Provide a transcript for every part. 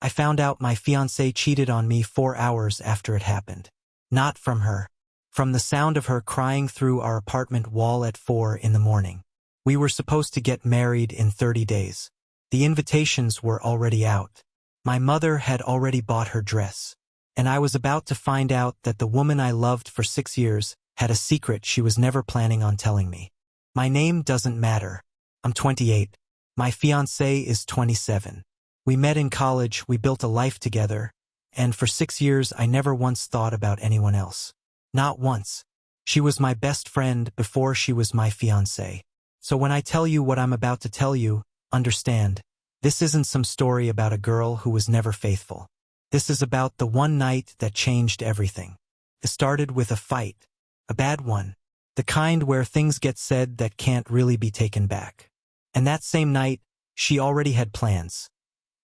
I found out my fiancé cheated on me 4 hours after it happened. Not from her. From the sound of her crying through our apartment wall at 4 in the morning. We were supposed to get married in 30 days. The invitations were already out. My mother had already bought her dress. And I was about to find out that the woman I loved for 6 years had a secret she was never planning on telling me. My name doesn't matter. I'm 28. My fiancé is 27. We met in college, we built a life together, and for 6 years I never once thought about anyone else. Not once. She was my best friend before she was my fiancé. So when I tell you what I'm about to tell you, understand, this isn't some story about a girl who was never faithful. This is about the one night that changed everything. It started with a fight. A bad one. The kind where things get said that can't really be taken back. And that same night, she already had plans.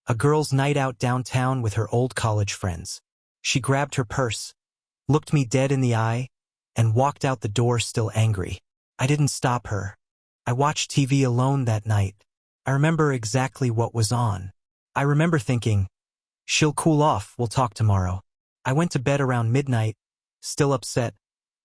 A girls' night out downtown with her old college friends. She grabbed her purse, looked me dead in the eye, and walked out the door still angry. I didn't stop her. I watched TV alone that night. I remember exactly what was on. I remember thinking, she'll cool off, we'll talk tomorrow. I went to bed around midnight, still upset,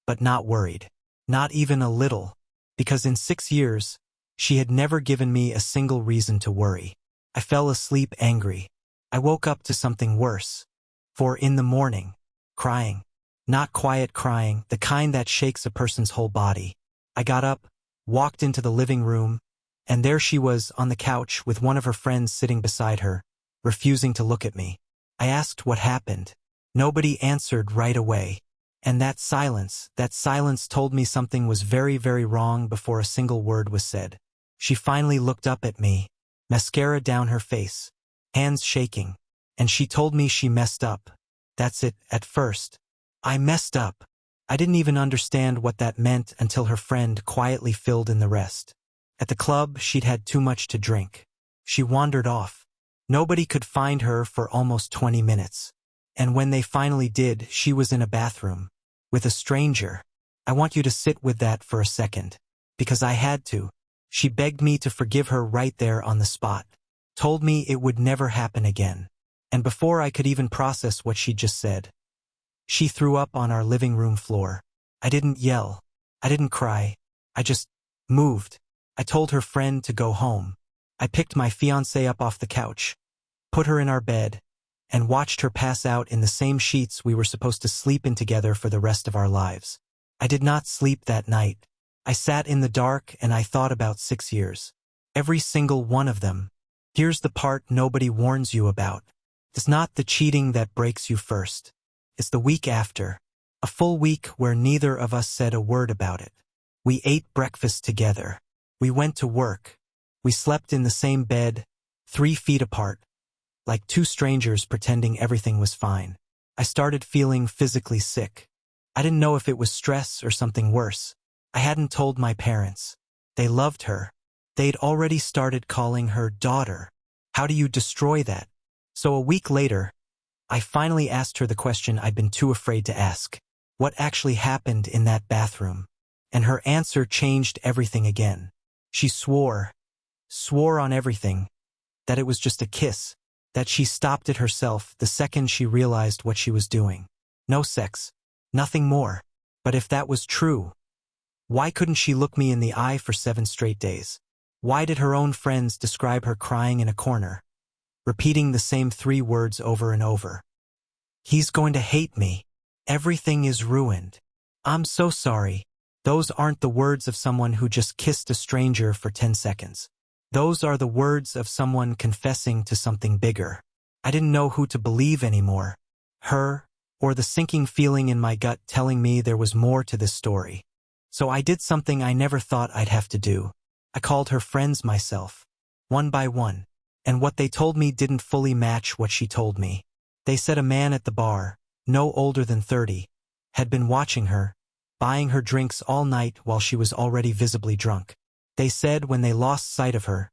but not worried. Not even a little, because in 6 years, she had never given me a single reason to worry. I fell asleep angry. I woke up to something worse. For in the morning, crying. Not quiet crying, the kind that shakes a person's whole body. I got up, walked into the living room, and there she was on the couch with one of her friends sitting beside her, refusing to look at me. I asked what happened. Nobody answered right away. And that silence told me something was very, very wrong before a single word was said. She finally looked up at me, mascara down her face, hands shaking, and she told me she messed up. That's it, at first. I messed up. I didn't even understand what that meant until her friend quietly filled in the rest. At the club, she'd had too much to drink. She wandered off. Nobody could find her for almost 20 minutes. And when they finally did, she was in a bathroom. With a stranger. I want you to sit with that for a second. Because I had to. She begged me to forgive her right there on the spot. Told me it would never happen again. And before I could even process what she just said, she threw up on our living room floor. I didn't yell. I didn't cry. I just moved. I told her friend to go home. I picked my fiancé up off the couch, put her in our bed, and watched her pass out in the same sheets we were supposed to sleep in together for the rest of our lives. I did not sleep that night. I sat in the dark and I thought about 6 years. Every single one of them. Here's the part nobody warns you about. It's not the cheating that breaks you first. It's the week after. A full week where neither of us said a word about it. We ate breakfast together. We went to work. We slept in the same bed, 3 feet apart. Like 2 strangers pretending everything was fine. I started feeling physically sick. I didn't know if it was stress or something worse. I hadn't told my parents. They loved her. They'd already started calling her daughter. How do you destroy that? So a week later, I finally asked her the question I'd been too afraid to ask. What actually happened in that bathroom? And her answer changed everything again. She swore on everything, that it was just a kiss. That she stopped it herself the second she realized what she was doing. No sex. Nothing more. But if that was true, why couldn't she look me in the eye for 7 straight days? Why did her own friends describe her crying in a corner, repeating the same 3 words over and over? He's going to hate me. Everything is ruined. I'm so sorry. Those aren't the words of someone who just kissed a stranger for 10 seconds. Those are the words of someone confessing to something bigger. I didn't know who to believe anymore. Her, or the sinking feeling in my gut telling me there was more to this story. So I did something I never thought I'd have to do. I called her friends myself, one by one, and what they told me didn't fully match what she told me. They said a man at the bar, no older than 30, had been watching her, buying her drinks all night while she was already visibly drunk. They said when they lost sight of her,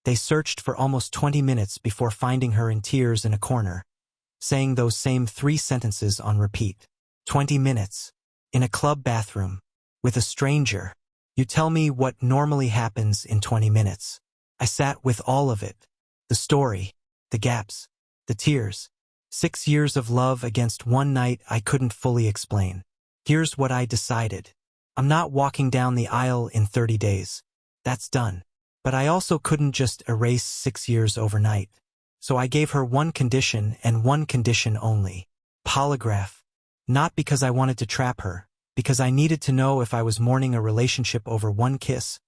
they searched for almost 20 minutes before finding her in tears in a corner, saying those same 3 sentences on repeat. 20 minutes. In a club bathroom. With a stranger. You tell me what normally happens in 20 minutes. I sat with all of it. The story. The gaps. The tears. 6 years of love against one night I couldn't fully explain. Here's what I decided. I'm not walking down the aisle in 30 days. That's done. But I also couldn't just erase 6 years overnight. So I gave her one condition and one condition only. Polygraph. Not because I wanted to trap her, because I needed to know if I was mourning a relationship over one kiss,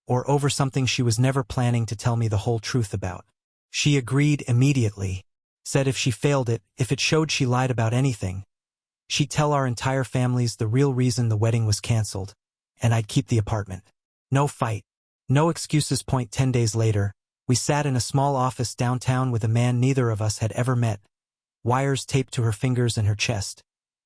or over something she was never planning to tell me the whole truth about. She agreed immediately, said if she failed it, if it showed she lied about anything, she'd tell our entire families the real reason the wedding was canceled, and I'd keep the apartment. No fight. No excuses. 10 days later, we sat in a small office downtown with a man neither of us had ever met, wires taped to her fingers and her chest,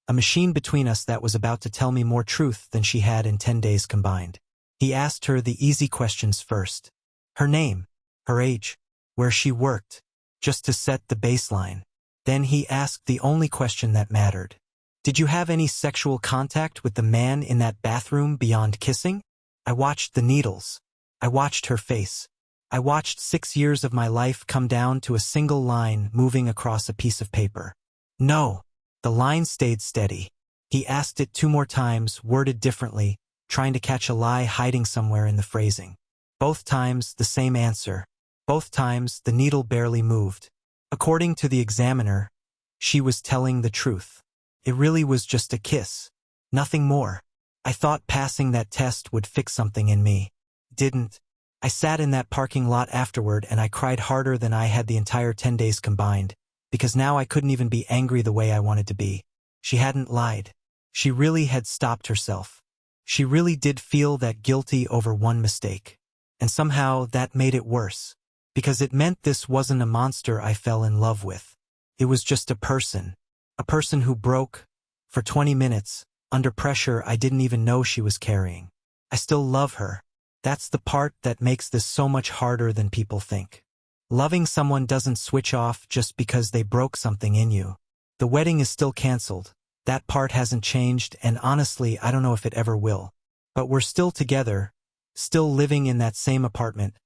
a machine between us that was about to tell me more truth than she had in 10 days combined. He asked her the easy questions first. Her name, her age, where she worked, just to set the baseline. Then he asked the only question that mattered. Did you have any sexual contact with the man in that bathroom beyond kissing? I watched the needles. I watched her face. I watched 6 years of my life come down to a single line moving across a piece of paper. No. The line stayed steady. He asked it 2 more times, worded differently, trying to catch a lie hiding somewhere in the phrasing. Both times, the same answer. Both times, the needle barely moved. According to the examiner, she was telling the truth. It really was just a kiss. Nothing more. I thought passing that test would fix something in me. Didn't. I sat in that parking lot afterward and I cried harder than I had the entire 10 days combined, because now I couldn't even be angry the way I wanted to be. She hadn't lied. She really had stopped herself. She really did feel that guilty over one mistake. And somehow that made it worse, because it meant this wasn't a monster I fell in love with. It was just a person who broke, for 20 minutes, under pressure I didn't even know she was carrying. I still love her. That's the part that makes this so much harder than people think. Loving someone doesn't switch off just because they broke something in you. The wedding is still canceled. That part hasn't changed, and honestly, I don't know if it ever will. But we're still together, still living in that same apartment,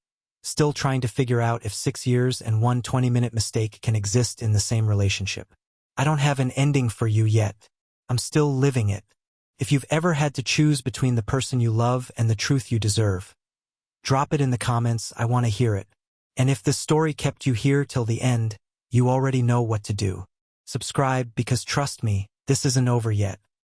still trying to figure out if 6 years and one 20-minute mistake can exist in the same relationship. I don't have an ending for you yet. I'm still living it. If you've ever had to choose between the person you love and the truth you deserve, drop it in the comments. I want to hear it. And if this story kept you here till the end, you already know what to do. Subscribe, because trust me, this isn't over yet.